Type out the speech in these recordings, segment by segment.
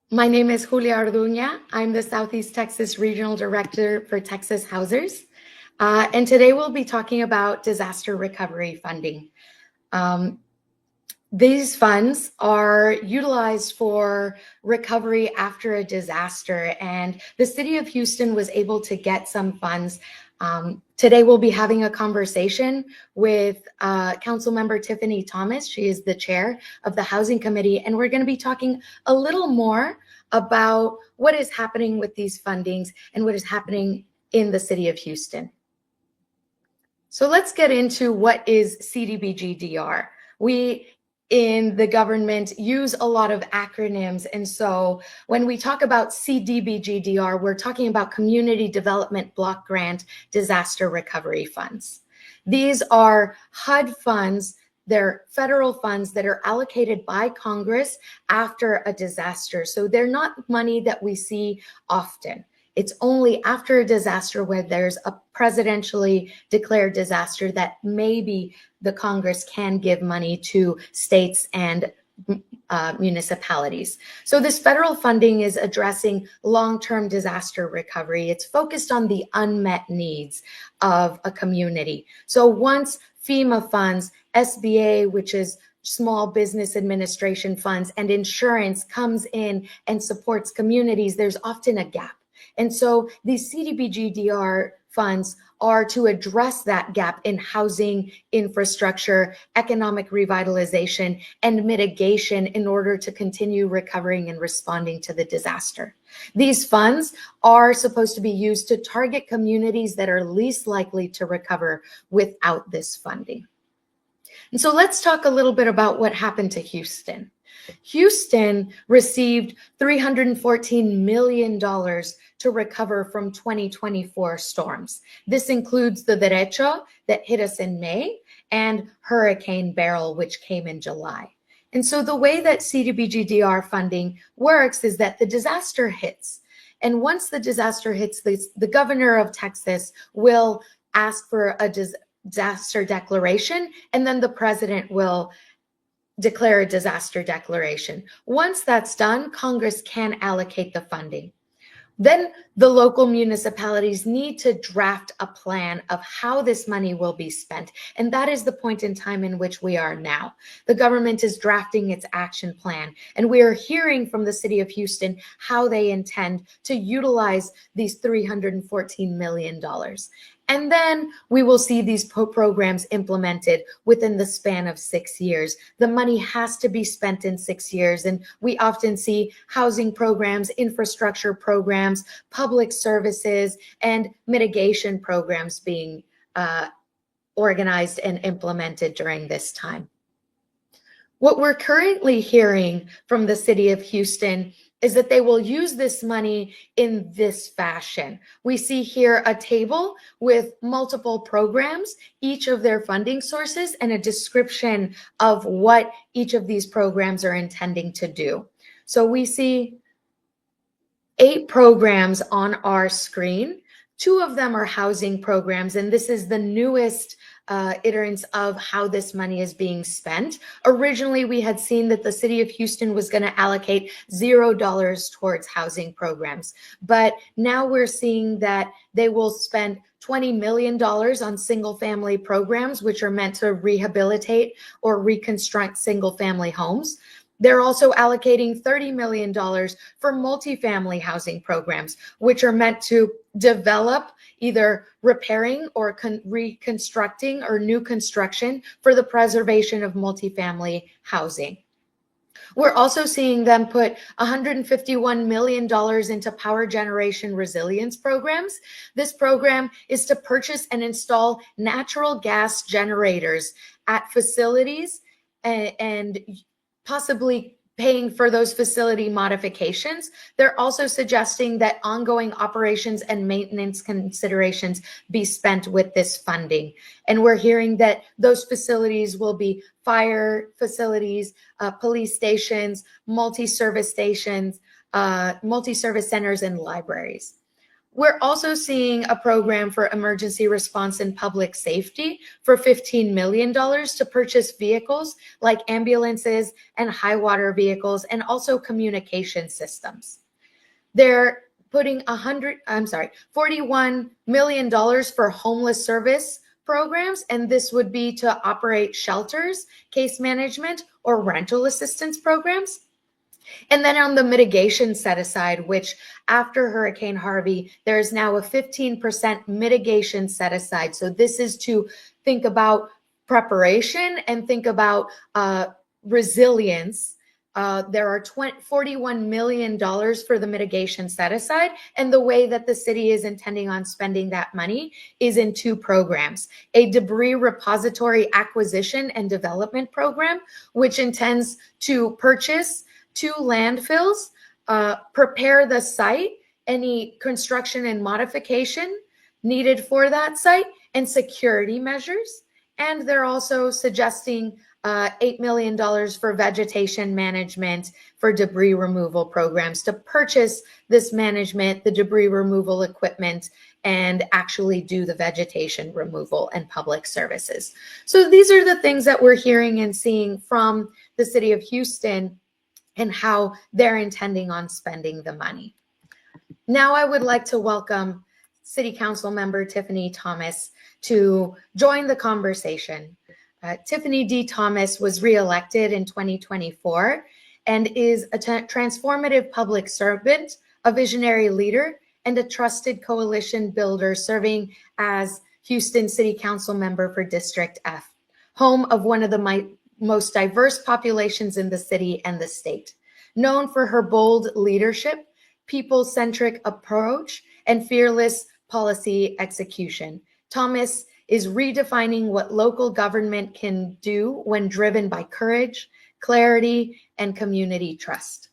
My name is Julia Orduña. I'm the Southeast Texas Regional Director for Texas Housers. And today we'll be talking about disaster recovery funding. These funds are utilized for recovery after a disaster, and the city of Houston was able to get some funds. Today we'll be having a conversation with Councilmember Tiffany Thomas. She is the chair of the Housing Committee, and we're going to be talking a little more about what is happening with these fundings and what is happening in the city of Houston. So let's get into what is CDBG-DR. We in the government use a lot of acronyms. And so when we talk about CDBG-DR, we're talking about Community Development Block Grant Disaster Recovery Funds. These are HUD funds. They're federal funds that are allocated by Congress after a disaster. So they're not money that we see often. It's only after a disaster where there's a presidentially declared disaster that maybe the Congress can give money to states and municipalities. So this federal funding is addressing long-term disaster recovery. It's focused on the unmet needs of a community. So once FEMA funds, SBA, which is Small Business Administration funds, and insurance comes in and supports communities, there's often a gap. And so these CDBG-DR funds are to address that gap in housing, infrastructure, economic revitalization, and mitigation in order to continue recovering and responding to the disaster. These funds are supposed to be used to target communities that are least likely to recover without this funding. And so let's talk a little bit about what happened to Houston. Houston received $314 million to recover from 2024 storms. This includes the derecho that hit us in May and Hurricane Beryl, which came in July. And so the way that CDBG-DR funding works is that the disaster hits. And once the disaster hits, the governor of Texas will ask for a disaster declaration, and then the president will declare a disaster declaration. Once that's done, Congress can allocate the funding. Then the local municipalities need to draft a plan of how this money will be spent. And that is the point in time in which we are now. The government is drafting its action plan, and we are hearing from the city of Houston how they intend to utilize these $314 million. And then we will see these programs implemented within the span of 6 years. The money has to be spent in 6 years. And we often see housing programs, infrastructure programs, public services, and mitigation programs being organized and implemented during this time. What we're currently hearing from the city of Houston is that they will use this money in this fashion. We see here a table with multiple programs, each of their funding sources, and a description of what each of these programs are intending to do. So we see 8 programs on our screen. 2 of them are housing programs, and this is the newest iterance of how this money is being spent. Originally, we had seen that the city of Houston was going to allocate $0 towards housing programs, but now we're seeing that they will spend $20 million on single-family programs, which are meant to rehabilitate or reconstruct single-family homes. They're also allocating $30 million for multifamily housing programs, which are meant to develop either repairing or reconstructing or new construction for the preservation of multifamily housing. We're also seeing them put $151 million into power generation resilience programs. This program is to purchase and install natural gas generators at facilities and possibly paying for those facility modifications. They're also suggesting that ongoing operations and maintenance considerations be spent with this funding. And we're hearing that those facilities will be fire facilities, police stations, multi-service stations, multi-service centers, and libraries. We're also seeing a program for emergency response and public safety for $15 million to purchase vehicles like ambulances and high water vehicles, and also communication systems. They're putting $41 million for homeless service programs, and this would be to operate shelters, case management, or rental assistance programs. And then on the mitigation set aside, which after Hurricane Harvey, there is now a 15% mitigation set aside. So this is to think about preparation and think about resilience. There are $41 million for the mitigation set aside. And the way that the city is intending on spending that money is in two programs: a debris repository acquisition and development program, which intends to purchase 2 landfills, prepare the site, any construction and modification needed for that site, and security measures. And they're also suggesting $8 million for vegetation management for debris removal programs to purchase this management, the debris removal equipment, and actually do the vegetation removal and public services. So these are the things that we're hearing and seeing from the city of Houston and how they're intending on spending the money. Now I would like to welcome City Council member Tiffany Thomas to join the conversation. Tiffany D. Thomas was reelected in 2024 and is a transformative public servant, a visionary leader, and a trusted coalition builder, serving as Houston City Council member for District F, home of one of the most diverse populations in the city and the state. Known for her bold leadership, people-centric approach, and fearless policy execution, Thomas is redefining what local government can do when driven by courage, clarity, and community trust.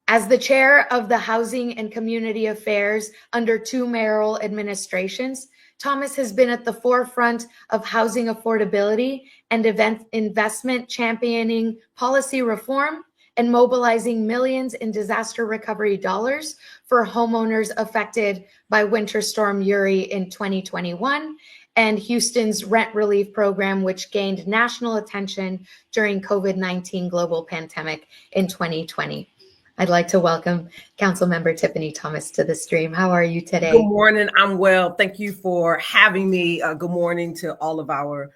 As the chair of the Housing and Community Affairs under 2 mayoral administrations, Thomas has been at the forefront of housing affordability and investment, championing policy reform and mobilizing millions in disaster recovery dollars for homeowners affected by Winter Storm Uri in 2021, and Houston's rent relief program, which gained national attention during COVID-19 global pandemic in 2020. I'd like to welcome Councilmember Tiffany Thomas to the stream. How are you today? Good morning. I'm well. Thank you for having me. Good morning to all of our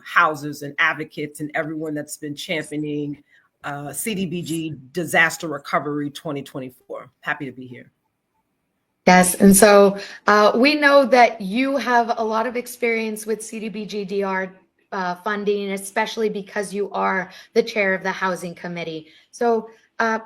housers and advocates and everyone that's been championing CDBG Disaster Recovery 2024. Happy to be here. Yes, and so we know that you have a lot of experience with CDBG DR funding, especially because you are the chair of the Housing Committee. So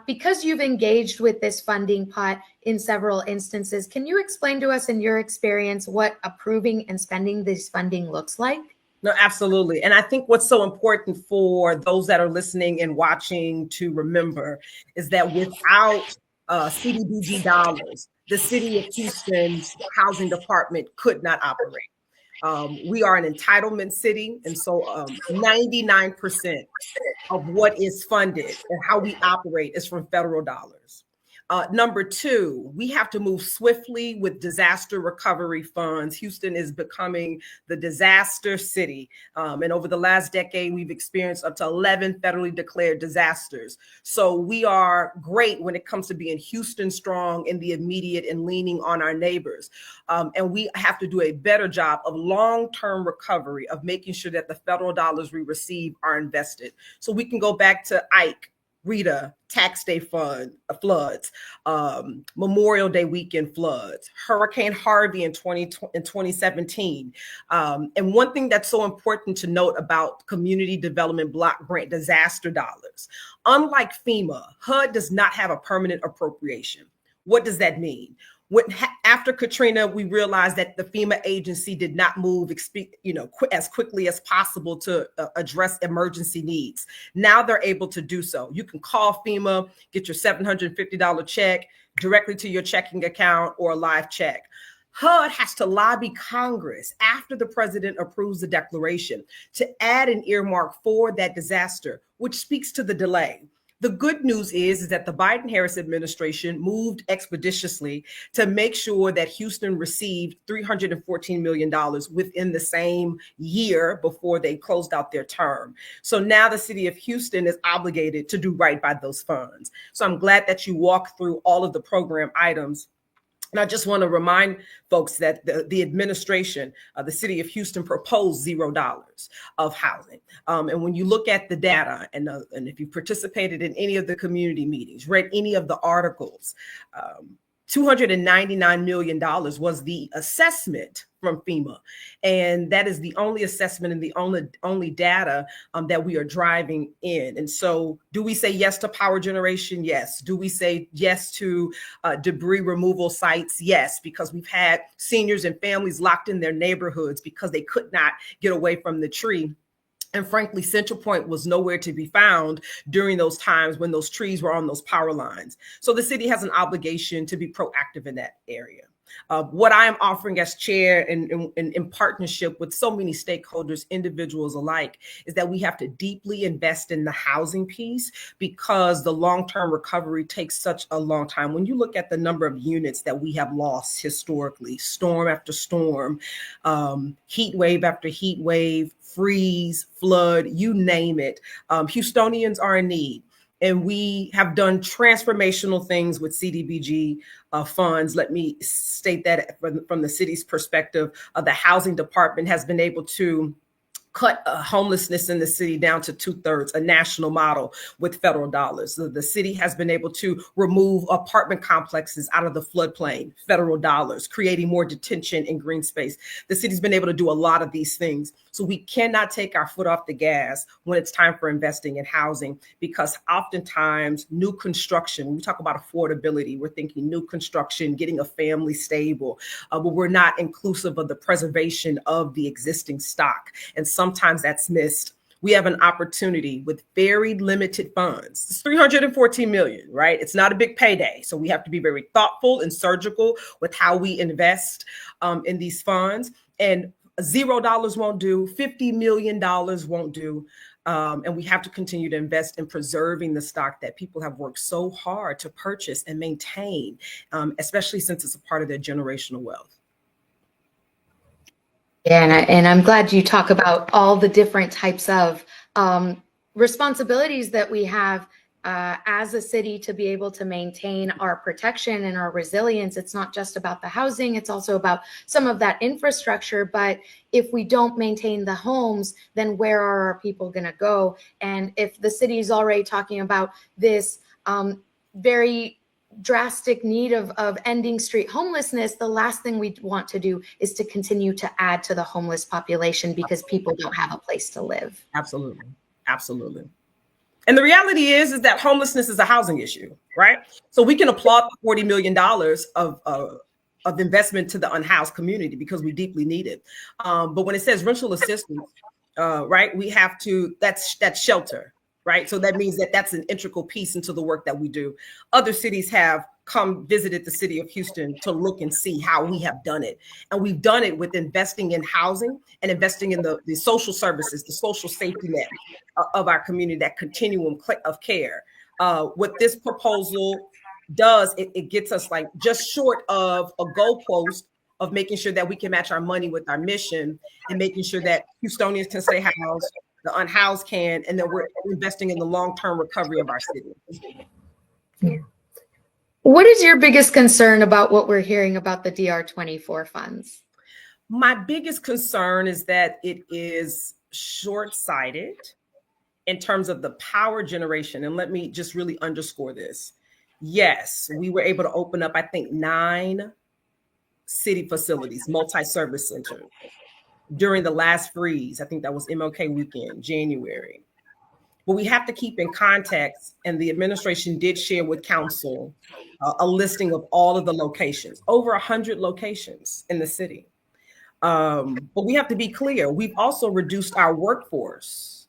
because you've engaged with this funding pot in several instances, can you explain to us in your experience what approving and spending this funding looks like? No, absolutely. And I think what's so important for those that are listening and watching to remember is that without CDBG dollars, the city of Houston's housing department could not operate. We are an entitlement city, and so 99% of what is funded and how we operate is from federal dollars. Number 2, we have to move swiftly with disaster recovery funds. Houston is becoming the disaster city. And over the last decade, we've experienced up to 11 federally declared disasters. So we are great when it comes to being Houston strong in the immediate and leaning on our neighbors. And we have to do a better job of long-term recovery, of making sure that the federal dollars we receive are invested. So we can go back to Ike, Rita, tax day floods, Memorial Day weekend floods, Hurricane Harvey in 2017. And one thing that's so important to note about community development block grant disaster dollars, unlike FEMA, HUD does not have a permanent appropriation. What does that mean? After Katrina, we realized that the FEMA agency did not move as quickly as possible to address emergency needs. Now they're able to do so. You can call FEMA, get your $750 check directly to your checking account or a live check. HUD has to lobby Congress after the president approves the declaration to add an earmark for that disaster, which speaks to the delay. The good news is that the Biden-Harris administration moved expeditiously to make sure that Houston received $314 million within the same year before they closed out their term. So now the city of Houston is obligated to do right by those funds. So I'm glad that you walked through all of the program items. And I just want to remind folks that the administration, the city of Houston, proposed $0 of housing. And when you look at the data, and if you participated in any of the community meetings, read any of the articles, $299 million was the assessment from FEMA. And that is the only assessment and the only data that we are driving in. And so do we say yes to power generation? Yes. Do we say yes to debris removal sites? Yes, because we've had seniors and families locked in their neighborhoods because they could not get away from the tree. And frankly, Central Point was nowhere to be found during those times when those trees were on those power lines. So the city has an obligation to be proactive in that area. What I am offering as chair and in partnership with so many stakeholders, individuals alike, is that we have to deeply invest in the housing piece because the long-term recovery takes such a long time. When you look at the number of units that we have lost historically, storm after storm, heat wave after heat wave, freeze, flood, you name it, Houstonians are in need. And we have done transformational things with CDBG funds. Let me state that from the city's perspective, the housing department has been able to cut homelessness in the city down to 2/3, a national model with federal dollars. The city has been able to remove apartment complexes out of the floodplain, federal dollars, creating more detention and green space. The city's been able to do a lot of these things. So we cannot take our foot off the gas when it's time for investing in housing, because oftentimes new construction, when we talk about affordability, we're thinking new construction, getting a family stable, but we're not inclusive of the preservation of the existing stock. And sometimes that's missed. We have an opportunity with very limited funds. It's $314 million, right? It's not a big payday. So we have to be very thoughtful and surgical with how we invest in these funds. And $0 won't do, $50 million won't do. And we have to continue to invest in preserving the stock that people have worked so hard to purchase and maintain, especially since it's a part of their generational wealth. Yeah, and I'm glad you talk about all the different types of responsibilities that we have as a city to be able to maintain our protection and our resilience. It's not just about the housing, it's also about some of that infrastructure. But if we don't maintain the homes, then where are our people going to go? And if the city is already talking about this very drastic need of ending street homelessness, the last thing we want to do is to continue to add to the homeless population because people don't have a place to live. Absolutely. Absolutely. And the reality is that homelessness is a housing issue, right? So we can applaud the $40 million of investment to the unhoused community because we deeply need it. But when it says rental assistance, right, we have to, that's shelter, right? So that means that that's an integral piece into the work that we do. Other cities have visited the city of Houston to look and see how we have done it. And we've done it with investing in housing and investing in the social services, the social safety net of our community, that continuum of care. What this proposal does, it gets us like just short of a goalpost of making sure that we can match our money with our mission and making sure that Houstonians can stay housed, the unhoused can, and then we're investing in the long-term recovery of our city. Yeah. What is your biggest concern about what we're hearing about the DR24 funds? My biggest concern is that it is short-sighted in terms of the power generation. And let me just really underscore this. Yes, we were able to open up, I think, 9 city facilities, multi-service centers during the last freeze. I think that was MLK weekend, January. But we have to keep in context, and the administration did share with council a listing of all of the locations, over 100 locations in the city. But we have to be clear, we've also reduced our workforce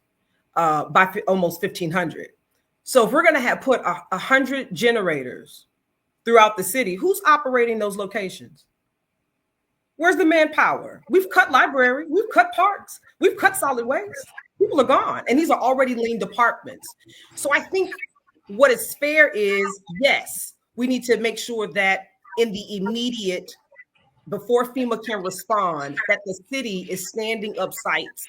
by almost 1,500. So if we're going to have put 100 generators throughout the city, who's operating those locations? Where's the manpower? We've cut library, we've cut parks, we've cut solid waste. People are gone, and these are already lean departments. So I think what is fair is, yes, we need to make sure that in the immediate, before FEMA can respond, that the city is standing up sites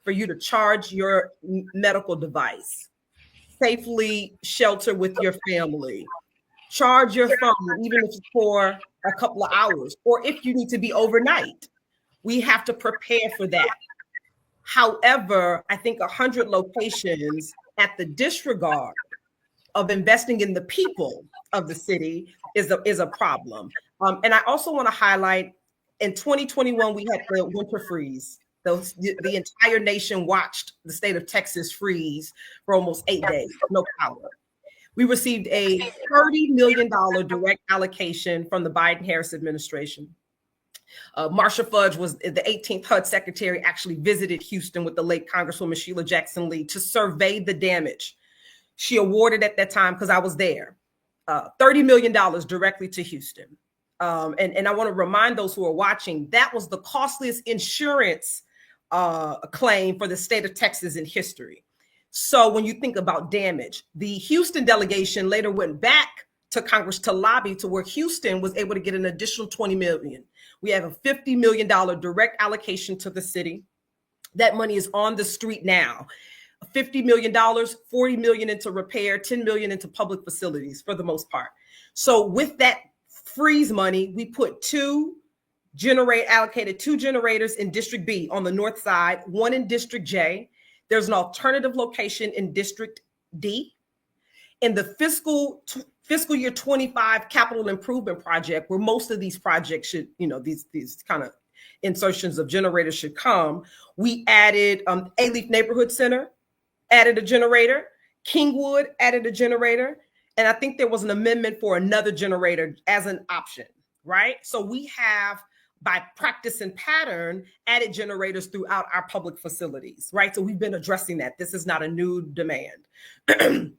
for you to charge your medical device, safely shelter with your family, charge your phone, even if it's for a couple of hours, or if you need to be overnight. We have to prepare for that. However, I think 100 locations at the disregard of investing in the people of the city is a problem. And I also want to highlight, in 2021, we had the winter freeze. The entire nation watched the state of Texas freeze for almost 8 days, no power. We received a $30 million direct allocation from the Biden-Harris administration. Marsha Fudge was the 18th HUD secretary, actually visited Houston with the late Congresswoman Sheila Jackson Lee to survey the damage. She awarded at that time, because I was there, $30 million directly to Houston. And I want to remind those who are watching, that was the costliest insurance claim for the state of Texas in history. So when you think about damage, the Houston delegation later went back to Congress to lobby to where Houston was able to get an additional $20 million. We have a $50 million direct allocation to the city. That money is on the street now. $50 million, $40 million into repair, $10 million into public facilities for the most part. So with that freeze money, we put allocated 2 generators in District B on the north side, 1 in District J. There's an alternative location in District D. In the fiscal year 25 capital improvement project, where most of these projects should, these kind of insertions of generators should come, we added A-Leaf Neighborhood Center, added a generator, Kingwood added a generator, and I think there was an amendment for another generator as an option, right? So we have, by practice and pattern, added generators throughout our public facilities, right? So we've been addressing that. This is not a new demand.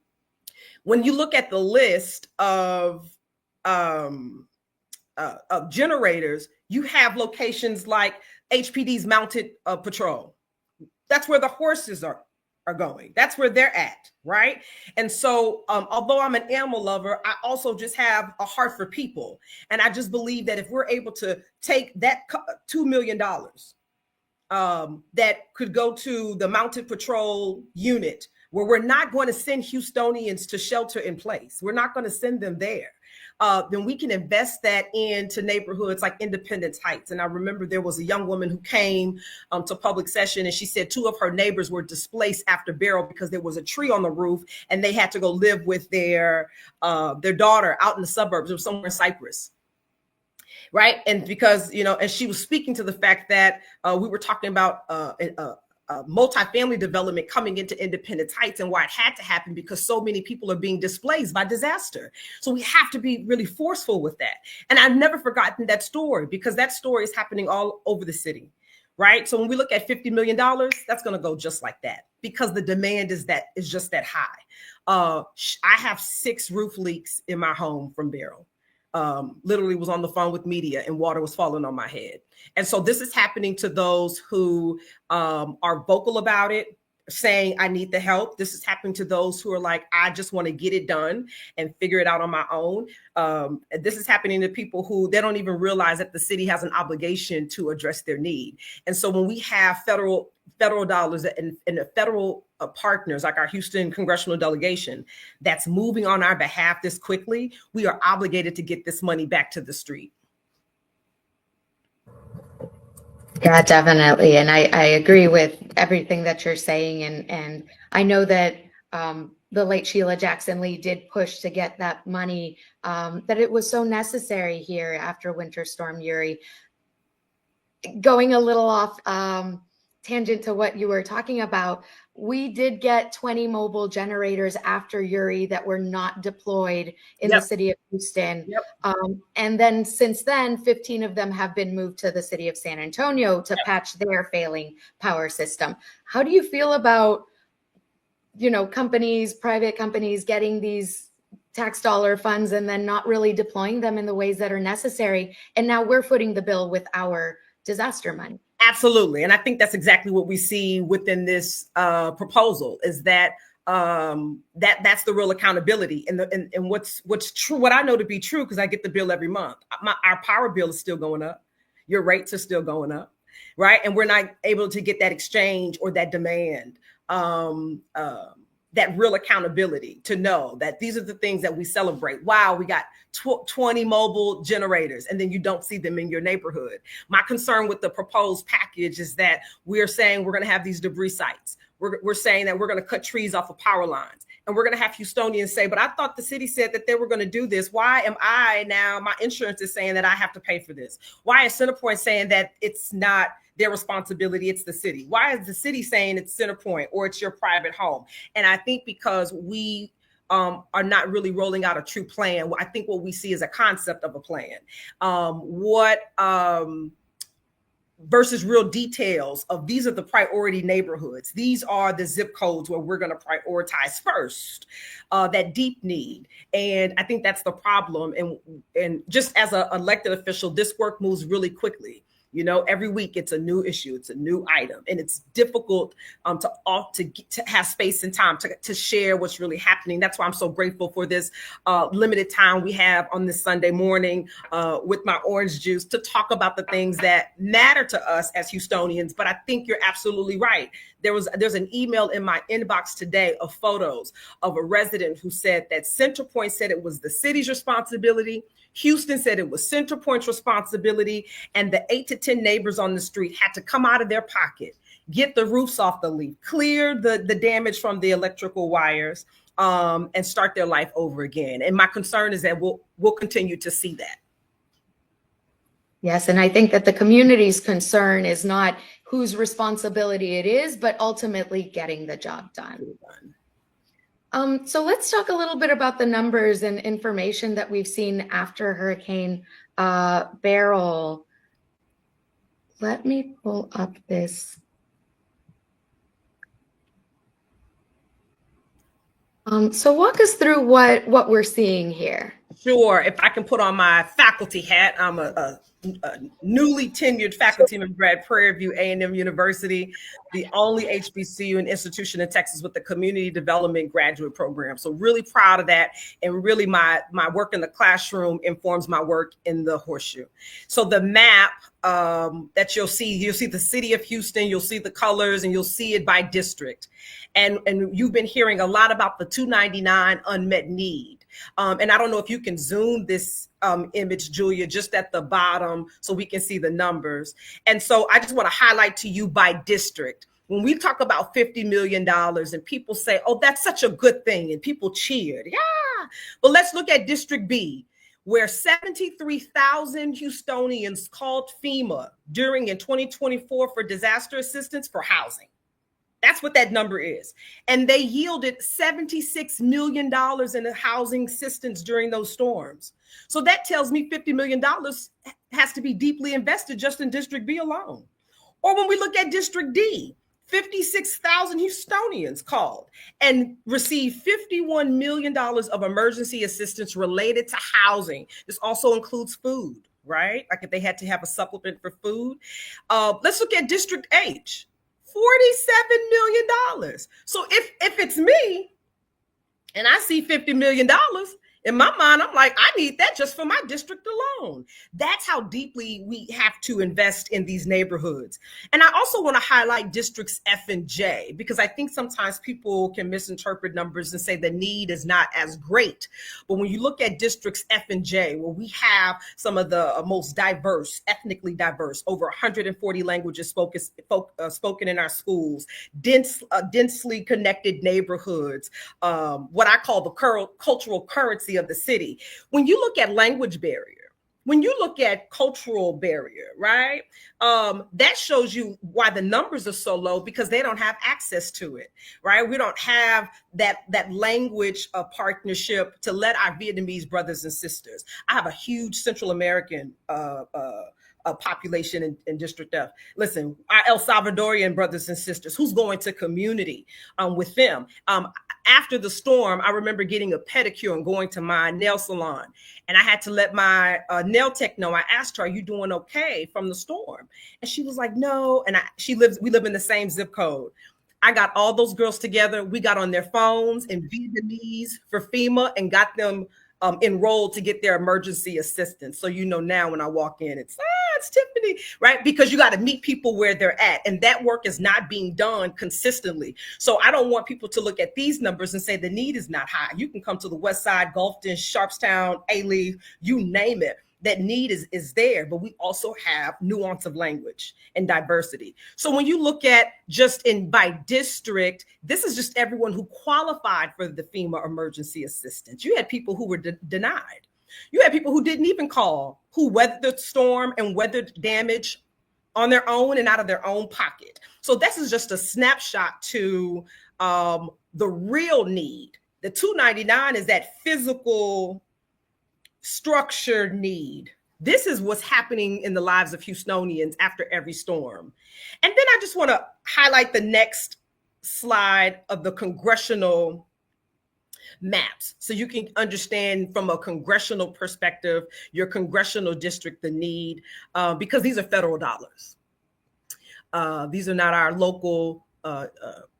When you look at the list of generators, you have locations like HPD's mounted patrol. That's where the horses are going. That's where they're at, right? And so although I'm an animal lover, I also just have a heart for people. And I just believe that if we're able to take that $2 million that could go to the mounted patrol unit, where we're not going to send Houstonians to shelter in place, we're not going to send them there, then we can invest that into neighborhoods like Independence Heights. And I remember there was a young woman who came to public session, and she said 2 of her neighbors were displaced after Beryl because there was a tree on the roof and they had to go live with their daughter out in the suburbs or somewhere in Cyprus. Right. And because, and she was speaking to the fact that we were talking about multifamily development coming into Independence Heights, and why it had to happen because so many people are being displaced by disaster. So we have to be really forceful with that. And I've never forgotten that story, because that story is happening all over the city, right? So when we look at $50 million, that's going to go just like that, because the demand is just that high. I have 6 roof leaks in my home from Beryl. Literally was on the phone with media and water was falling on my head. And so this is happening to those who are vocal about it, saying, I need the help. This is happening to those who are like, I just want to get it done and figure it out on my own. This is happening to people who they don't even realize that the city has an obligation to address their need. And so when we have federal dollars and the federal partners like our Houston congressional delegation that's moving on our behalf this quickly, we are obligated to get this money back to the street. Yeah, definitely. And I agree with everything that you're saying. And I know that the late Sheila Jackson Lee did push to get that money, that it was so necessary here after Winter Storm Uri. Going a little off tangent to what you were talking about, we did get 20 mobile generators after Uri that were not deployed in the city of Houston. And then since then, 15 of them have been moved to the city of San Antonio to patch their failing power system. How do you feel about, companies, private companies getting these tax dollar funds and then not really deploying them in the ways that are necessary? And now we're footing the bill with our disaster money. Absolutely. And I think that's exactly what we see within this proposal, is that That's the real accountability. And what's true, what I know to be true, because I get the bill every month. Our power bill is still going up. Your rates are still going up, right? And we're not able to get that exchange or that demand, that real accountability to know that these are the things that we celebrate. Wow, we got 20 mobile generators, and then you don't see them in your neighborhood. My concern with the proposed package is that we're saying we're going to have these debris sites. We're saying that we're going to cut trees off of power lines, and we're going to have Houstonians say, but I thought the city said that they were going to do this. Why am I now, my insurance is saying that I have to pay for this? Why is Centerpoint saying that it's not their responsibility, it's the city? Why is the city saying it's Centerpoint or it's your private home? And I think because we are not really rolling out a true plan, I think what we see is a concept of a plan. Versus real details of these are the priority neighborhoods. These are the zip codes where we're going to prioritize first, that deep need. And I think that's the problem. And just as an elected official, this work moves really quickly. You know, every week it's a new issue, it's a new item, and it's difficult to have space and time to share what's really happening. That's why I'm so grateful for this limited time we have on this Sunday morning with my orange juice to talk about the things that matter to us as Houstonians. But I think you're absolutely right. There's an email in my inbox today of photos of a resident who said that Centerpoint said it was the city's responsibility. Houston said it was Centerpoint's responsibility, and the 8 to 10 neighbors on the street had to come out of their pocket, get the roofs off the leaf, clear the damage from the electrical wires, and start their life over again. And my concern is that we'll continue to see that. Yes, and I think that the community's concern is not whose responsibility it is, but ultimately getting the job done. So let's talk a little bit about the numbers and information that we've seen after Hurricane Beryl. Let me pull up this. So walk us through what we're seeing here. Sure. If I can put on my faculty hat, I'm a newly tenured faculty member at Prairie View A&M University, the only HBCU and institution in Texas with the community development graduate program. So really proud of that. And really my work in the classroom informs my work in the horseshoe. So the map that you'll see the city of Houston, you'll see the colors, and you'll see it by district. And you've been hearing a lot about the 299 unmet need. And I don't know if you can zoom this image, Julia, just at the bottom so we can see the numbers. And so I just want to highlight to you by district. When we talk about $50 million and people say, oh, that's such a good thing, and people cheered. Yeah. But let's look at District B, where 73,000 Houstonians called FEMA in 2024 for disaster assistance for housing. That's what that number is. And they yielded $76 million in the housing assistance during those storms. So that tells me $50 million has to be deeply invested just in District B alone. Or when we look at District D, 56,000 Houstonians called and received $51 million of emergency assistance related to housing. This also includes food, right? Like if they had to have a supplement for food. Let's look at District H. $47 million. So if it's me and I see $50 million, in my mind, I'm like, I need that just for my district alone. That's how deeply we have to invest in these neighborhoods. And I also want to highlight districts F and J, because I think sometimes people can misinterpret numbers and say the need is not as great. But when you look at districts F and J, where we have some of the most diverse, ethnically diverse, over 140 languages spoken in our schools, densely connected neighborhoods, what I call the cultural currency of the city. When you look at language barrier, when you look at cultural barrier, right? That shows you why the numbers are so low, because they don't have access to it, right? We don't have that language partnership to let our Vietnamese brothers and sisters. I have a huge Central American population in District F. Listen, our El Salvadorian brothers and sisters, who's going to community with them? After the storm, I remember getting a pedicure and going to my nail salon, and I had to let my nail tech know. I asked her, "Are you doing okay from the storm?" And she was like, "No." And we live in the same zip code. I got all those girls together. We got on their phones in Vietnamese for FEMA and got them enrolled to get their emergency assistance. So now when I walk in, it's Tiffany, right? Because you got to meet people where they're at, and that work is not being done consistently. So I don't want people to look at these numbers and say the need is not high. You can come to the West Side, Gulfton, Sharpstown, A-Leaf, you name it. That need is there, but we also have nuance of language and diversity. So when you look at just by district, this is just everyone who qualified for the FEMA emergency assistance. You had people who were denied. You had people who didn't even call, who weathered the storm and weathered damage on their own and out of their own pocket. So this is just a snapshot to the real need. The 299 is that physical structured need. This is what's happening in the lives of Houstonians after every storm. And then I just want to highlight the next slide of the congressional maps so you can understand from a congressional perspective, your congressional district, the need, because these are federal dollars. These are not our local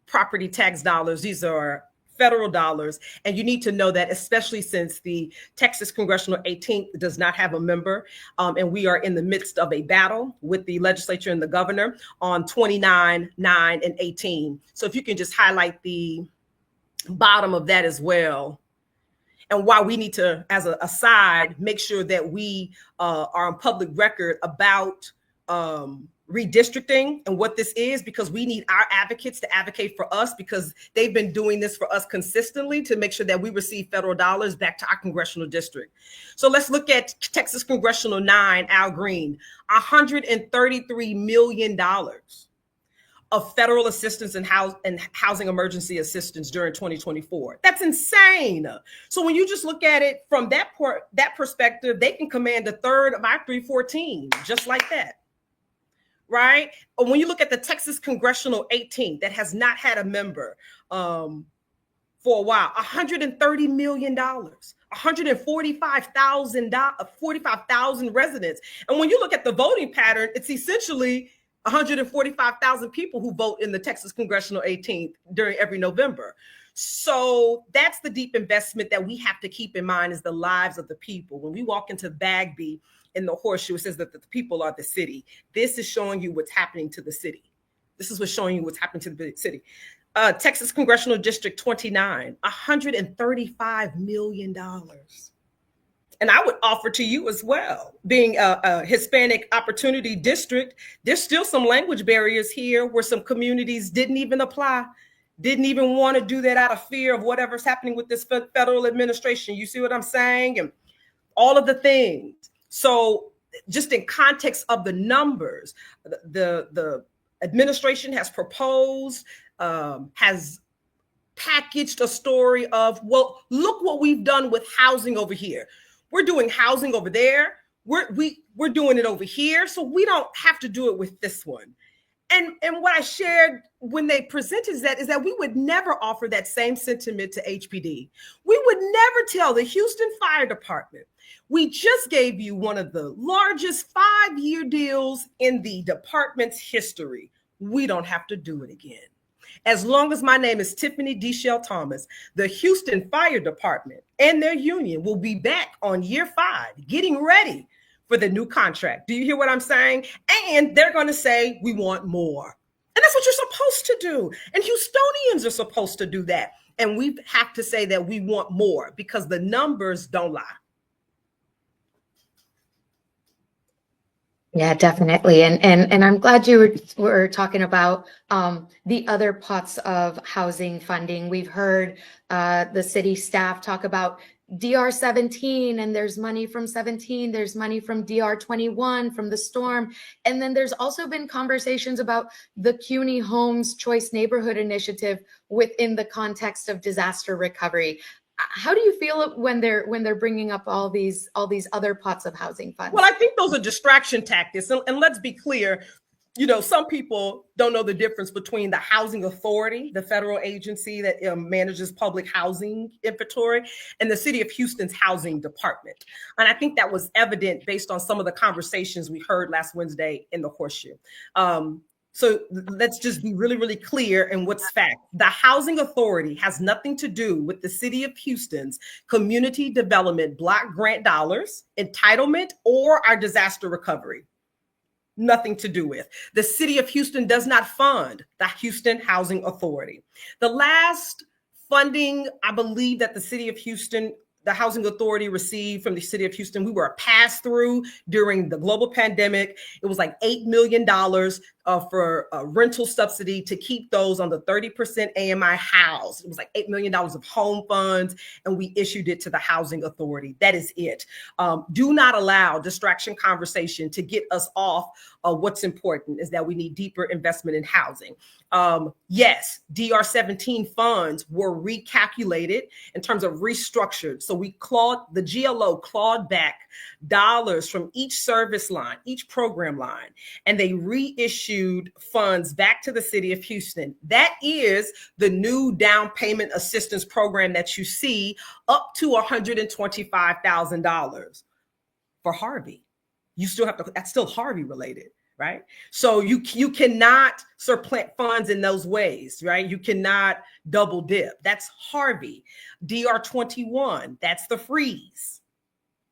property tax dollars. These are federal dollars. And you need to know that, especially since the Texas Congressional 18th does not have a member, and we are in the midst of a battle with the legislature and the governor on 29, 9, and 18. So if you can just highlight the bottom of that as well. And why we need to, as an aside, make sure that we are on public record about redistricting and what this is, because we need our advocates to advocate for us, because they've been doing this for us consistently to make sure that we receive federal dollars back to our congressional district. So let's look at Texas Congressional 9, Al Green, $133 million of federal assistance and housing emergency assistance during 2024. That's insane. So when you just look at it from that perspective, they can command a third of our 314, just like that. Right? When you look at the Texas Congressional 18 that has not had a member for a while, $130 million, 45,000 residents. And when you look at the voting pattern, it's essentially 145,000 people who vote in the Texas Congressional 18th during every November. So that's the deep investment that we have to keep in mind, is the lives of the people. When we walk into Bagby, in the horseshoe, it says that the people are the city. This is showing you what's happening to the city. This is what's showing you what's happening to the city. Texas Congressional District 29, $135 million. And I would offer to you as well, being a Hispanic opportunity district, there's still some language barriers here where some communities didn't even apply, didn't even want to do that out of fear of whatever's happening with this federal administration. You see what I'm saying? And all of the things. So just in context of the numbers, the administration has proposed, has packaged a story of, well, look what we've done with housing over here. We're doing housing over there. We're doing it over here. So we don't have to do it with this one. And what I shared when they presented is that we would never offer that same sentiment to HPD. We would never tell the Houston Fire Department, we just gave you one of the largest 5-year deals in the department's history. We don't have to do it again. As long as my name is Tiffany DeShell Thomas, the Houston Fire Department and their union will be back on year 5, getting ready for the new contract. Do you hear what I'm saying? And they're going to say, we want more. And that's what you're supposed to do. And Houstonians are supposed to do that. And we have to say that we want more, because the numbers don't lie. Yeah, definitely. And I'm glad you were talking about the other pots of housing funding. We've heard the city staff talk about DR 17, and there's money from 17, there's money from DR 21 from the storm. And then there's also been conversations about the CUNY Homes Choice Neighborhood Initiative within the context of disaster recovery. How do you feel when they're bringing up all these other pots of housing funds? Well, I think those are distraction tactics. And let's be clear, some people don't know the difference between the Housing Authority, the federal agency that manages public housing inventory, and the City of Houston's Housing Department. And I think that was evident based on some of the conversations we heard last Wednesday in the Horseshoe. So let's just be really, really clear in what's fact. The Housing Authority has nothing to do with the City of Houston's Community Development Block Grant dollars, entitlement, or our disaster recovery. Nothing to do with. The City of Houston does not fund the Houston Housing Authority. The last funding, I believe, that the Housing Authority received from the City of Houston, we were a pass-through during the global pandemic. It was like $8 million for a rental subsidy to keep those on the 30% AMI housed. It was like $8 million of home funds, and we issued it to the Housing Authority. That is it. Do not allow distraction conversation to get us off what's important, is that we need deeper investment in housing. Yes, DR-17 funds were recalculated in terms of restructured. So the GLO clawed back dollars from each service line, each program line, and they reissued funds back to the City of Houston. That is the new down payment assistance program that you see, up to $125,000 for Harvey. You still have to, that's still Harvey related, right? So you cannot supplant funds in those ways, right? You cannot double dip. That's Harvey. DR-21, that's the freeze.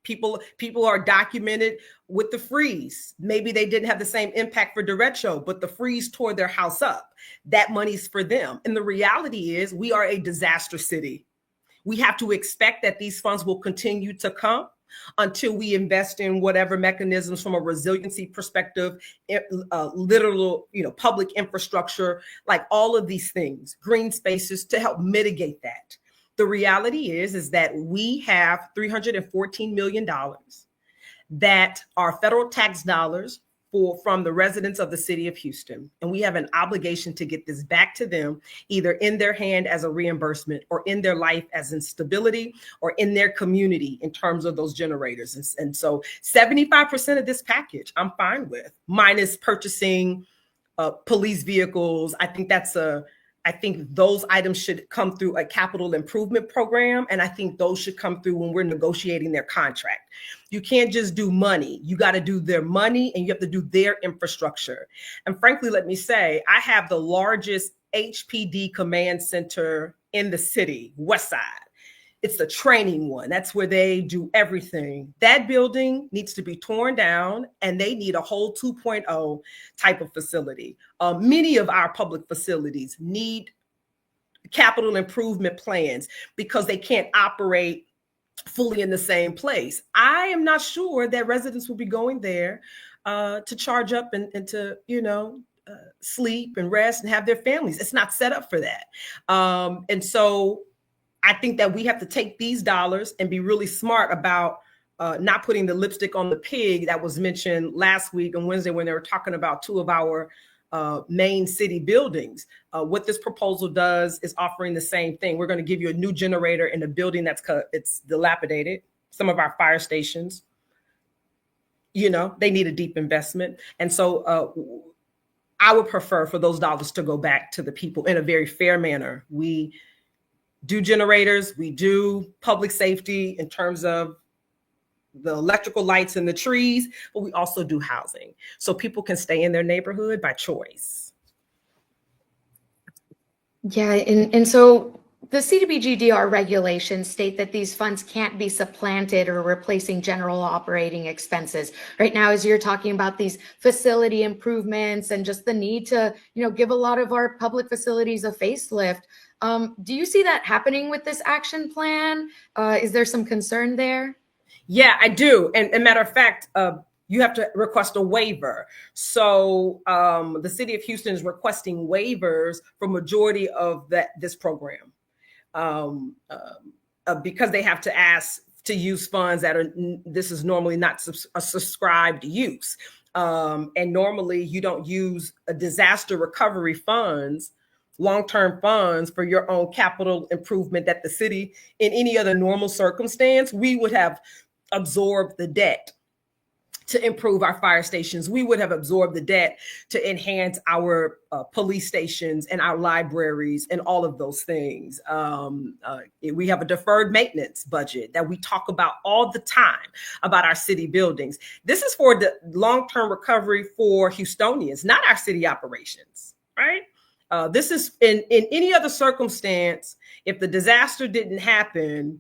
People are documented with the freeze. Maybe they didn't have the same impact for derecho, but the freeze tore their house up. That money's for them. And the reality is we are a disaster city. We have to expect that these funds will continue to come until we invest in whatever mechanisms from a resiliency perspective, literal, public infrastructure, like all of these things, green spaces to help mitigate that. The reality is that we have $314 million that are federal tax dollars from the residents of the City of Houston. And we have an obligation to get this back to them, either in their hand as a reimbursement or in their life as instability or in their community in terms of those generators. And so 75% of this package I'm fine with, minus purchasing police vehicles. I think those items should come through a capital improvement program. And I think those should come through when we're negotiating their contract. You can't just do money. You got to do their money, and you have to do their infrastructure. And frankly, let me say, I have the largest HPD command center in the city, West Side. It's the training one. That's where they do everything. That building needs to be torn down, and they need a whole 2.0 type of facility. Many of our public facilities need capital improvement plans because they can't operate fully in the same place. I am not sure that residents will be going there to charge up and to, sleep and rest and have their families. It's not set up for that. And so I think that we have to take these dollars and be really smart about not putting the lipstick on the pig that was mentioned last week on Wednesday when they were talking about two of our main city buildings. What this proposal does is offering the same thing. We're going to give you a new generator in a building it's dilapidated. Some of our fire stations, they need a deep investment. And so I would prefer for those dollars to go back to the people in a very fair manner. We do generators, we do public safety in terms of the electrical lights in the trees, but we also do housing so people can stay in their neighborhood by choice. Yeah, and so the CDBG-DR regulations state that these funds can't be supplanted or replacing general operating expenses. Right now, as you're talking about these facility improvements and just the need to, give a lot of our public facilities a facelift, do you see that happening with this action plan? Is there some concern there? Yeah, I do. And matter of fact, you have to request a waiver. So the City of Houston is requesting waivers for majority of this program because they have to ask to use funds this is normally not a subscribed use. And normally you don't use a disaster recovery funds, long-term funds for your own capital improvement that the city, in any other normal circumstance, we would have absorbed the debt to improve our fire stations. We would have absorbed the debt to enhance our police stations and our libraries and all of those things. We have a deferred maintenance budget that we talk about all the time about our city buildings. This is for the long-term recovery for Houstonians, not our city operations, right? This is in any other circumstance, if the disaster didn't happen,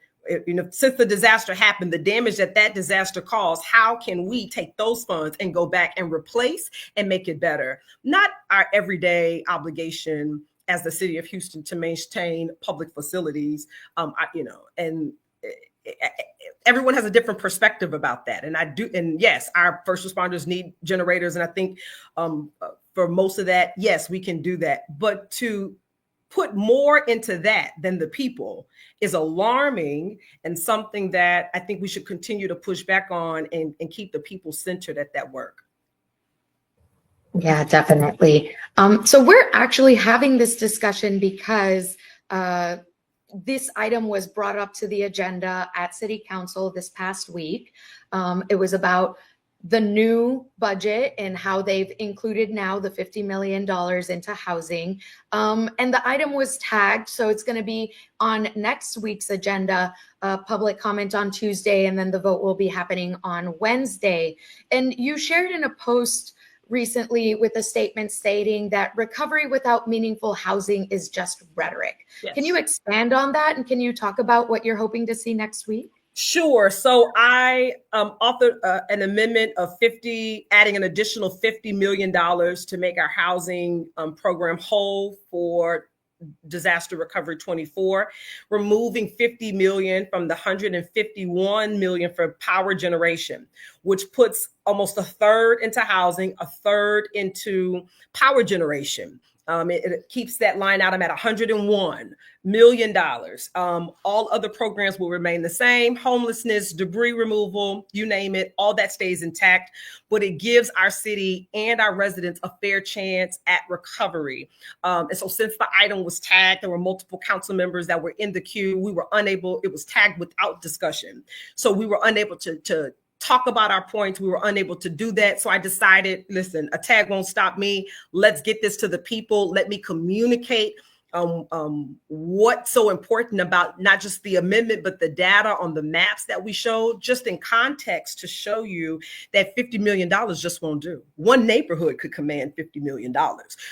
since the disaster happened, the damage that disaster caused, how can we take those funds and go back and replace and make it better? Not our everyday obligation as the city of Houston to maintain public facilities, and everyone has a different perspective about that. And yes, our first responders need generators. And I think for most of that, yes, we can do that. But to put more into that than the people is alarming, and something that I think we should continue to push back on and keep the people centered at that work. Yeah, definitely. So we're actually having this discussion because this item was brought up to the agenda at City Council this past week. It was about the new budget and how they've included now the $50 million into housing. And the item was tagged, so it's going to be on next week's agenda, public comment on Tuesday, and then the vote will be happening on Wednesday. And you shared in a post recently with a statement stating that recovery without meaningful housing is just rhetoric. Yes. Can you expand on that? And can you talk about what you're hoping to see next week? Sure. So I authored an amendment of adding an additional $50 million to make our housing program whole for Disaster Recovery 24, removing $50 million from the $151 million for power generation, which puts almost a third into housing, a third into power generation. It keeps that line item at $101 million. All other programs will remain the same. Homelessness, debris removal, you name it, all that stays intact. But it gives our city and our residents a fair chance at recovery. And so since the item was tagged, there were multiple council members that were in the queue. It was tagged without discussion. So we were unable to talk about our points. We were unable to do that. So I decided, listen, a tag won't stop me. Let's get this to the people. Let me communicate what's so important about not just the amendment, but the data on the maps that we showed, just in context to show you that $50 million just won't do. One neighborhood could command $50 million.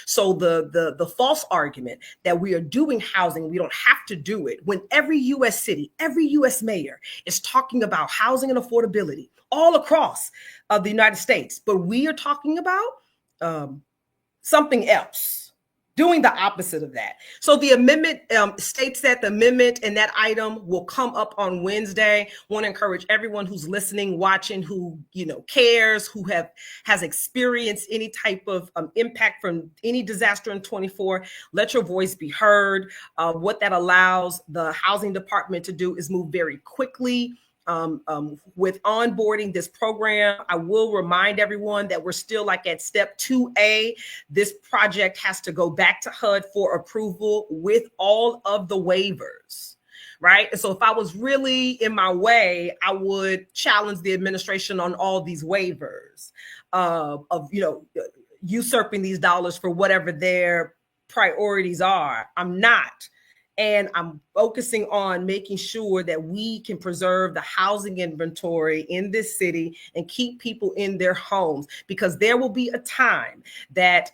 So the false argument that we are doing housing, we don't have to do it, when every U.S. city, every U.S. mayor is talking about housing and affordability all across the United States. But we are talking about something else, doing the opposite of that. So the amendment states that the amendment and that item will come up on Wednesday. Want to encourage everyone who's listening, watching, who cares, who has experienced any type of impact from any disaster in 24. Let your voice be heard. What that allows the housing department to do is move very quickly. With onboarding this program. I will remind everyone that we're still at step 2A. This project has to go back to HUD for approval with all of the waivers, right? And so if I was really in my way, I would challenge the administration on all these waivers of usurping these dollars for whatever their priorities are. I'm not. And I'm focusing on making sure that we can preserve the housing inventory in this city and keep people in their homes, because there will be a time that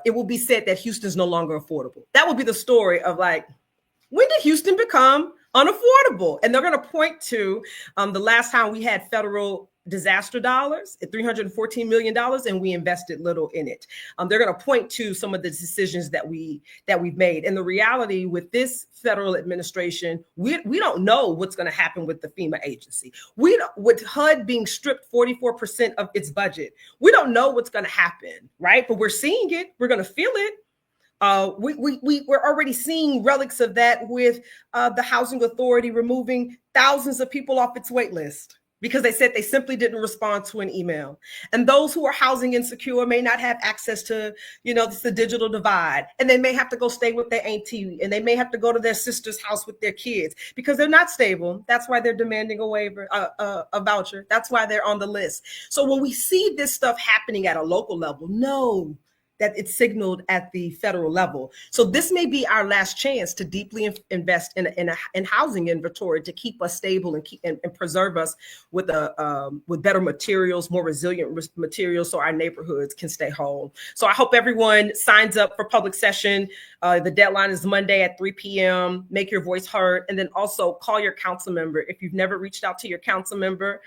it will be said that Houston's no longer affordable. That will be the story of when did Houston become unaffordable? And they're going to point to the last time we had federal disaster dollars at $314 million, and we invested little in it. They're going to point to some of the decisions that we've made. And the reality with this federal administration, we don't know what's going to happen with the FEMA agency. With HUD being stripped 44% of its budget, we don't know what's going to happen, right? But we're seeing it. We're going to feel it. We're already seeing relics of that with the Housing Authority removing thousands of people off its wait list. because they said they simply didn't respond to an email. And those who are housing insecure may not have access to, it's the digital divide. And they may have to go stay with their auntie, and they may have to go to their sister's house with their kids because they're not stable. That's why they're demanding a waiver, a voucher. That's why they're on the list. So when we see this stuff happening at a local level, know that it's signaled at the federal level. So this may be our last chance to deeply invest in housing inventory to keep us stable and preserve us with better materials, more resilient materials, so our neighborhoods can stay whole. So I hope everyone signs up for public session. The deadline is Monday at 3 p.m. Make your voice heard, and then also call your council member. If you've never reached out to your council member,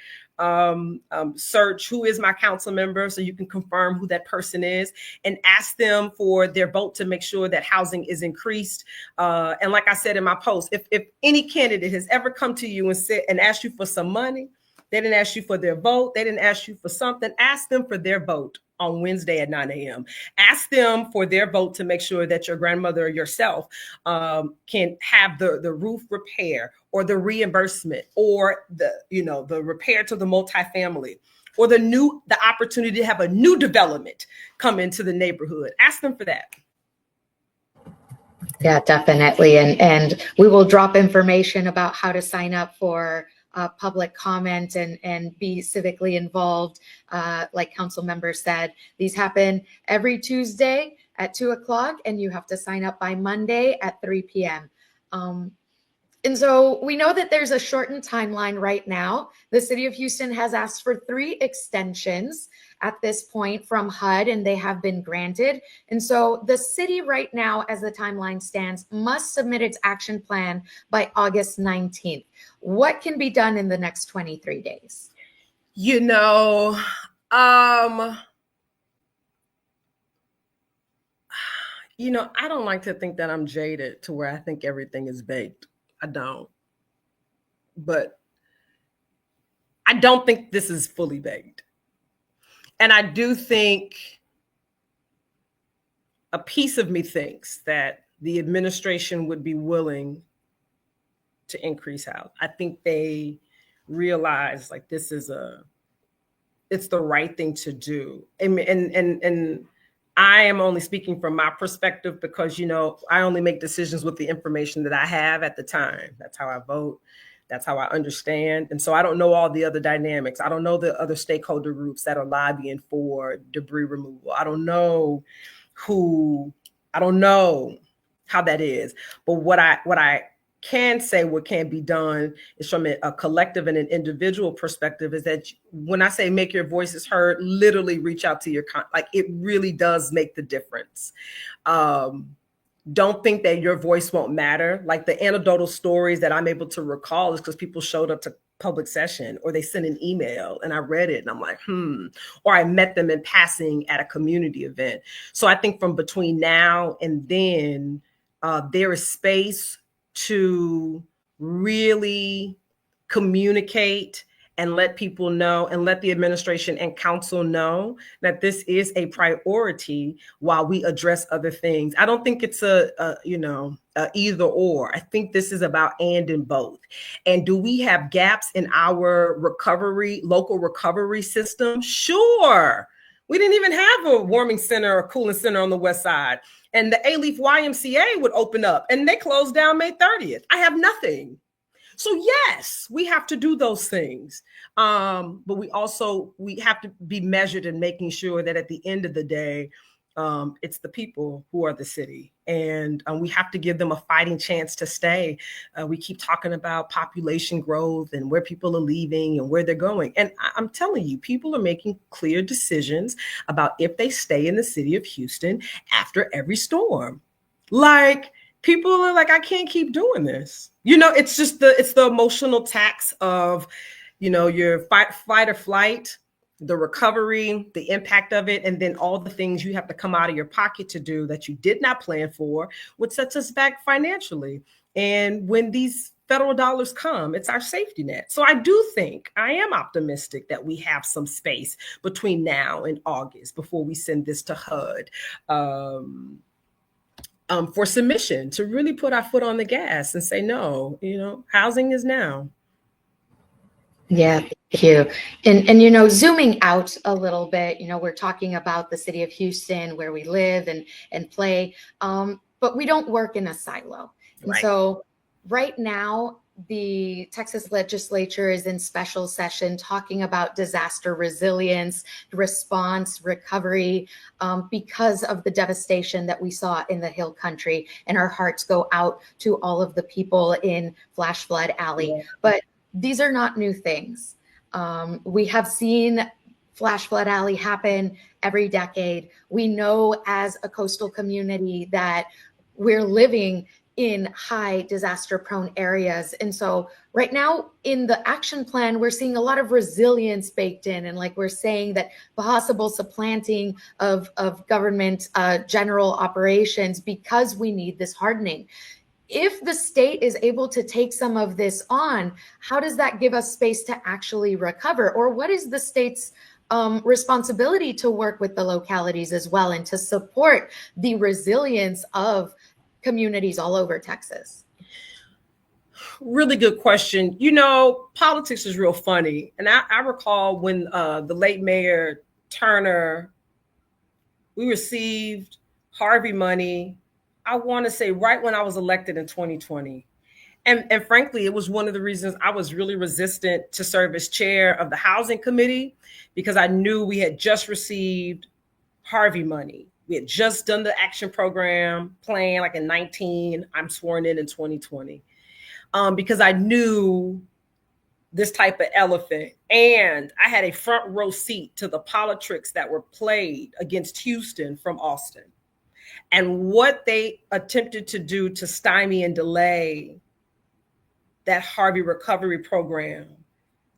search who is my council member so you can confirm who that person is and ask them for their vote to make sure that housing is increased. And like I said in my post, if any candidate has ever come to you and asked you for some money, they didn't ask you for their vote, they didn't ask you for something, ask them for their vote on Wednesday at 9 a.m. Ask them for their vote to make sure that your grandmother or yourself can have the roof repair or the reimbursement or the repair to the multifamily or the opportunity to have a new development come into the neighborhood. Ask them for that. Yeah, definitely. And we will drop information about how to sign up for public comment and be civically involved. Like council members said, these happen every Tuesday at 2 o'clock, and you have to sign up by Monday at 3 p.m. And so we know that there's a shortened timeline right now. The city of Houston has asked for 3 extensions at this point from HUD, and they have been granted. And so the city right now, as the timeline stands, must submit its action plan by August 19th. What can be done in the next 23 days? I don't like to think that I'm jaded to where I think everything is baked. I don't. But I don't think this is fully baked. And I do think a piece of me thinks that the administration would be willing to increase housing. I think they realize like it's the right thing to do. And I am only speaking from my perspective because, I only make decisions with the information that I have at the time. That's how I vote. That's how I understand. And so I don't know all the other dynamics. I don't know the other stakeholder groups that are lobbying for debris removal. I don't know how that is. But what I can say what can be done is from a collective and an individual perspective is that when I say make your voices heard, literally reach out to it really does make the difference. Don't think that your voice won't matter. Like the anecdotal stories that I'm able to recall is because people showed up to public session or they sent an email and I read it and I'm like, or I met them in passing at a community event. So I think from between now and then, there is space to really communicate and let people know and let the administration and council know that this is a priority while we address other things. I don't think it's a either or. I think this is about and both. And do we have gaps in our local recovery system? Sure. We didn't even have a warming center or cooling center on the west side. And the A-Leaf YMCA would open up and they closed down May 30th. I have nothing. So yes, we have to do those things. But we have to be measured in making sure that at the end of the day, it's the people who are the city. And we have to give them a fighting chance to stay. We keep talking about population growth and where people are leaving and where they're going. And I'm telling you, people are making clear decisions about if they stay in the city of Houston after every storm. Like, people are like, I can't keep doing this. It's just the emotional tax of, your fight or flight, the recovery, the impact of it, and then all the things you have to come out of your pocket to do that you did not plan for, which sets us back financially. And when these federal dollars come, it's our safety net. So I am optimistic that we have some space between now and August before we send this to HUD. For submission to really put our foot on the gas and say, no, housing is now. Yeah, thank you. And zooming out a little bit, we're talking about the city of Houston where we live and play, but we don't work in a silo. And Right. so right now, the Texas legislature is in special session talking about disaster resilience, response, recovery, because of the devastation that we saw in the Hill Country. And our hearts go out to all of the people in Flash Flood Alley. Yeah. But these are not new things. We have seen Flash Flood Alley happen every decade. We know as a coastal community that we're living in high disaster prone areas. And so right now in the action plan, we're seeing a lot of resilience baked in. And like we're saying that possible supplanting of government general operations because we need this hardening. If the state is able to take some of this on, how does that give us space to actually recover? Or what is the state's responsibility to work with the localities as well and to support the resilience of communities all over Texas? Really good question. Politics is real funny. And I recall when the late Mayor Turner, we received Harvey money, I want to say right when I was elected in 2020. And frankly, it was one of the reasons I was really resistant to serve as chair of the housing committee, because I knew we had just received Harvey money. We had just done the action program plan like in 19. I'm sworn in 2020, because I knew this type of elephant. And I had a front row seat to the politics that were played against Houston from Austin and what they attempted to do to stymie and delay that Harvey recovery program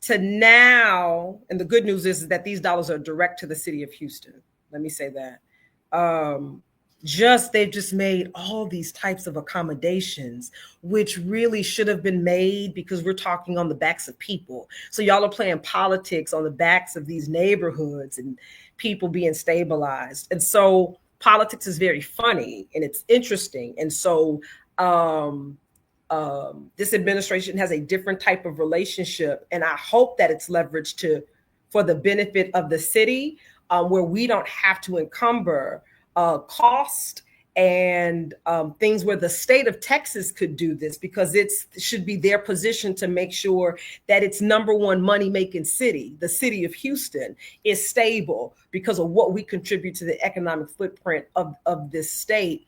to now. And the good news is that these dollars are direct to the city of Houston. Let me say that. They've just made all these types of accommodations, which really should have been made because we're talking on the backs of people. So y'all are playing politics on the backs of these neighborhoods and people being stabilized. And so politics is very funny and it's interesting. And so this administration has a different type of relationship, and I hope that it's leveraged for the benefit of the city, where we don't have to encumber cost and things where the state of Texas could do this, because it should be their position to make sure that its number one money-making city, the city of Houston, is stable because of what we contribute to the economic footprint of this state.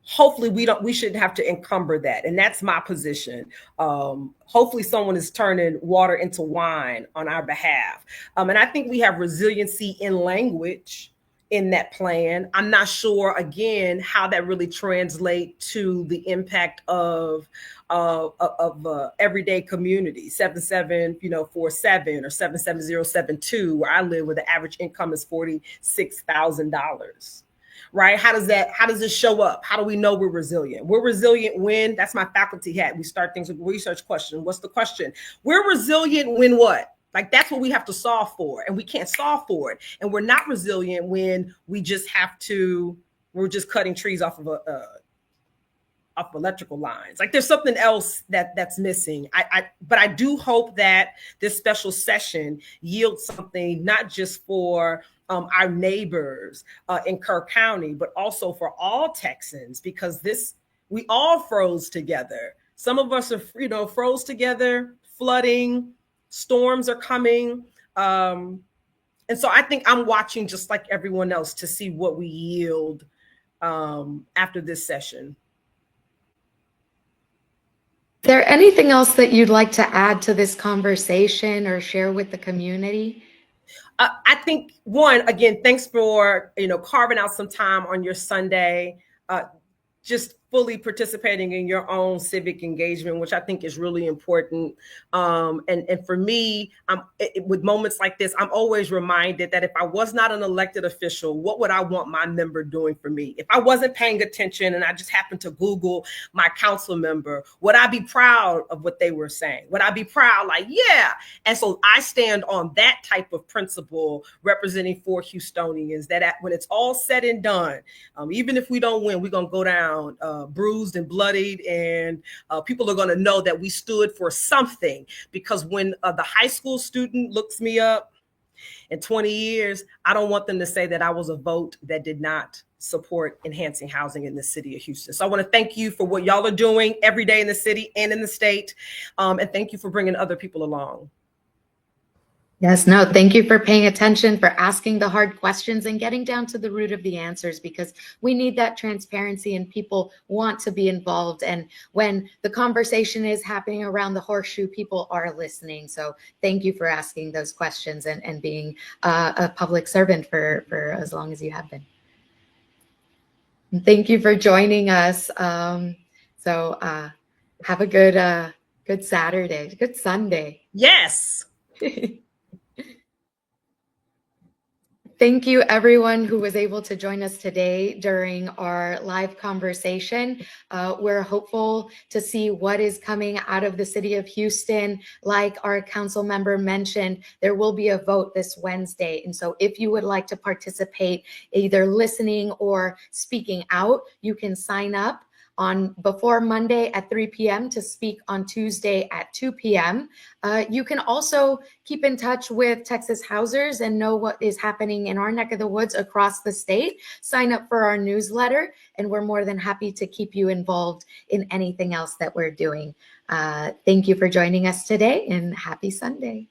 Hopefully we shouldn't have to encumber that. And that's my position. Hopefully someone is turning water into wine on our behalf. And I think we have resiliency in language in that plan. I'm not sure, again, how that really translates to the impact of everyday community, 7747 or 77072, where I live, where the average income is $46,000. Right? How does this show up? How do we know we're resilient? We're resilient when, that's my faculty hat, we start things with research question. What's the question? We're resilient when what? Like, that's what we have to solve for, and we can't solve for it. And we're not resilient when we're just cutting trees off of electrical lines. Like, there's something else that's missing. But I do hope that this special session yields something, not just for our neighbors in Kerr County, but also for all Texans, because we all froze together. Some of us are, froze together, flooding, storms are coming. And so I think I'm watching just like everyone else to see what we yield after this session. Is there anything else that you'd like to add to this conversation or share with the community? I think, one, again, thanks for carving out some time on your Sunday, just fully participating in your own civic engagement, which I think is really important. And for me, with moments like this, I'm always reminded that if I was not an elected official, what would I want my member doing for me? If I wasn't paying attention and I just happened to Google my council member, would I be proud of what they were saying? Would I be proud? Like, yeah. And so I stand on that type of principle, representing 4 Houstonians, that when it's all said and done, even if we don't win, we're going to go down bruised and bloodied, and people are going to know that we stood for something. Because when the high school student looks me up in 20 years, I don't want them to say that I was a vote that did not support enhancing housing in the city of Houston. So I want to thank you for what y'all are doing every day in the city and in the state. And thank you for bringing other people along. Yes, no, thank you for paying attention, for asking the hard questions and getting down to the root of the answers, because we need that transparency and people want to be involved. And when the conversation is happening around the horseshoe, people are listening. So thank you for asking those questions and being a public servant for as long as you have been. Thank you for joining us. Have a good Saturday, good Sunday. Yes. Thank you, everyone who was able to join us today during our live conversation. We're hopeful to see what is coming out of the city of Houston. Like our council member mentioned, there will be a vote this Wednesday. And so if you would like to participate, either listening or speaking out, you can sign up on before Monday at 3 p.m. to speak on Tuesday at 2 p.m. You can also keep in touch with Texas Housers and know what is happening in our neck of the woods across the state. Sign up for our newsletter, and we're more than happy to keep you involved in anything else that we're doing. Thank you for joining us today, and happy Sunday.